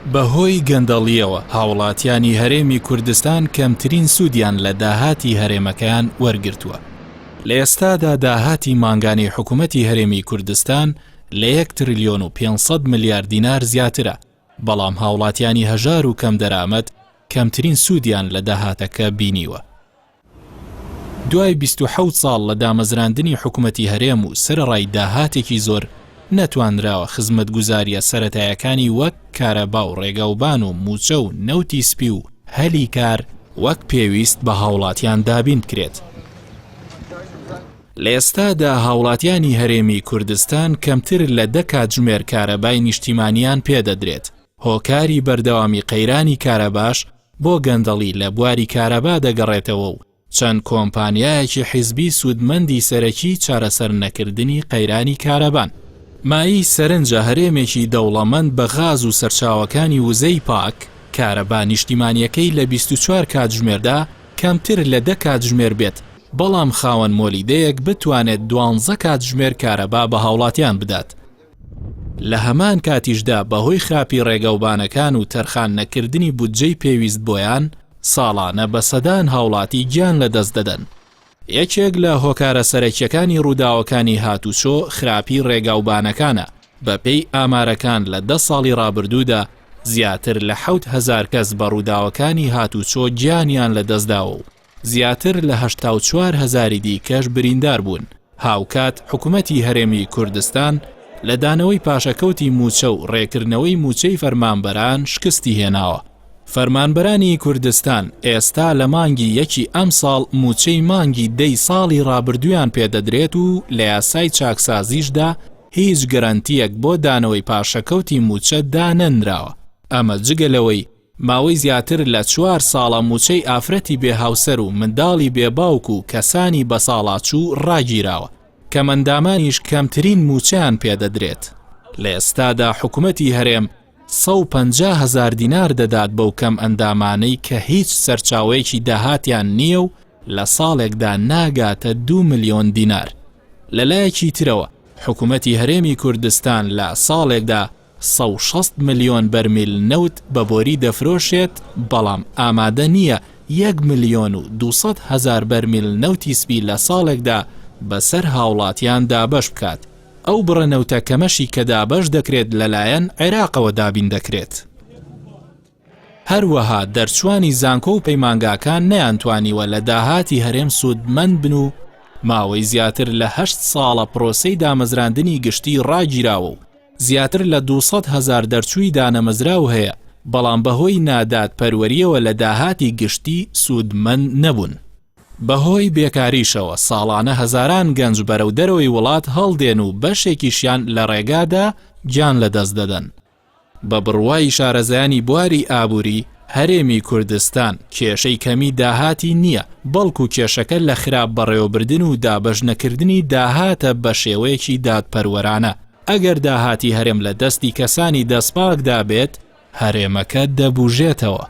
بەهۆی گەندەڵیەوە هاوڵاتیانی هەرێمی کوردستان کەمترین سوودیان لە داهاتی هەرێمەکەیان وەرگرتووە. لە ئێستادا داهاتی ماگانەی حکوومەتی هەرێمی کوردستان لە 1 تریلیۆن و 500 ملیار دینار زیاترە، بەڵام هاوڵاتیانی هەژار و کەم دەرامەت کەمترین سوودیان لە داهاتەکە بینیوە. دوای 27 ساڵ لە دامەزراندنی حکوومەتی هەرێم و سەرڕای داهاتێکی زۆر نەتوانراوە خزمەتگوزاریە سەرەتایەکانی وەک کارەبا و ڕێگەوبان و موچە و نەوتی سپی و هەلی کار وەک پێویست بە هاوڵاتیان دابین بکرێت. لە ئێستادا هاوڵاتیانی هەرێمی کوردستان کەمتر لە 10 کاتژمێر کارەبای نیشتیمانیان پێدەدرێت. هۆکاری بەردەوامی قەیرانی کارەباش بۆ گەندەڵی لە بواری کارەبا دەگەڕێتەوە و چەند کۆمپانیایەکی حیزبی سوودمەندی سەرەکی چارەسەر نەکردنی قەیرانی کارەبان. مایی سەرنجە هەرێمێکی دەوڵەمەند بە غاز و سەرچاوەکانی وزەی پاک کارەبا نیشتیمانیەکەی لە 24 کاتژمێردا کەمتر لە 10 کاتژمێر بێت، بەڵام خاوەن مۆلیدەیەک بتوانێت 12 کاتژمێر کارەبا بە هاوڵاتیان بدات. لە هەمان کاتیشدا بەهۆی خراپی ڕێگەوبانەکان و تەرخان نەکردنی بودجەی پێویست بۆیان ساڵانە بە سەدان هاوڵاتی گیان لەدەست دەدەن. یەکێک لە هۆکارە سەرەکیەکانی ڕووداوەکانی هاتوچۆ خراپی ڕێگاوبانەکانە. بەپێی ئامارەکان لە 10 ساڵی ڕابردوودا زیاتر لە 7,000 کەس بە ڕووداوەکانی هاتوچۆ گیانیان لەدەستداوە و زیاتر لە 84,000 دیکەش بریندار بوون. هاوکات حکوومەتی هەرێمی کوردستان لە دانەوەی پاشەکەوتی موچە و ڕێکردنەوەی موچەی فەرمانبەران شکستی هێناوە. فەرمانبەرانی کوردستان ئێستا لە مانگی یەکی ئەم ساڵ موچەی مانگی 10 ساڵی ڕابردویان پێدەدرێت و لە یاسای چاکسازیشدا هیچ گەرانتیەک بۆ دانەوەی پاشەکەوتی موچە دانەنراوە. ئەمە جگەلەوەی ماوەی زیاتر لە 4 ساڵە موچەی ئافرەتی بێهاوسەر و منداڵی بێباوک و کەسانی بەساڵاچوو ڕاگیراوە کە مەندامانیش کەمترین موچەیان پێدەدرێت. لە ئێستادا حکوومەتی هەرێم 150,000 دینار دەدات بەو کەم ئەندامانەی کە هیچ سەرچاوەیەکی داهاتیان نییە و لە ساڵێکدا ناگاتە 2 ملیۆن دینار. لەلایەکی ترەوە حکوومەتی هەرێمی کوردستان لە ساڵێکدا 160 ملیۆن بەرمیل نەوت بە بۆری دەفرۆشێت، بەڵام ئامادە نییە 1 ملیۆن و 200,000 بەرمیل نەوتی سپی لە ساڵێکدا بەسەر هاوڵاتیان دابەش بکات. ئەو بڕەنەوتە کەمەشی کە دابەش دەکرێت لەلایەن عێراقەوە دابین دەکرێت. هەروەها دەرچوانی زانکۆ و پەیمانگاکان نەیانتوانیوە لە داهاتی هەرێم سوودمەند بن و ماوەی زیاتر لە 8 ساڵە پرۆسەی دامەزراندنی گشتی ڕاگیراوە و زیاتر لە 200,000 دەرچووی دانەمەزراو هەیە، بەڵام بەهۆی نادات پەروەریەوە لە داهاتی گشتی سوودمەند نەبوون. بەهۆی بێکاریشەوە ساڵانە هەزاران گەنج بەرەو دەرەوەی وڵات هەڵدێن و بەشێکیشیان لە ڕێگادا گیان لەدەست دەدەن. بە بڕوای شارەزایانی بواری ئابووری هەرێمی کوردستان کێشەی کەمی داهاتی نییە، بەڵکو کێشەکە لە خراپ بەڕێوەبردن و دابەش نەکردنی داهاتە بە شێوەیەکی دادپەروەرانە. ئەگەر داهاتی هەرێم لە دەستی کەسانی دەستپاکدا بێت هەرێمەکە دەبوژێتەوە.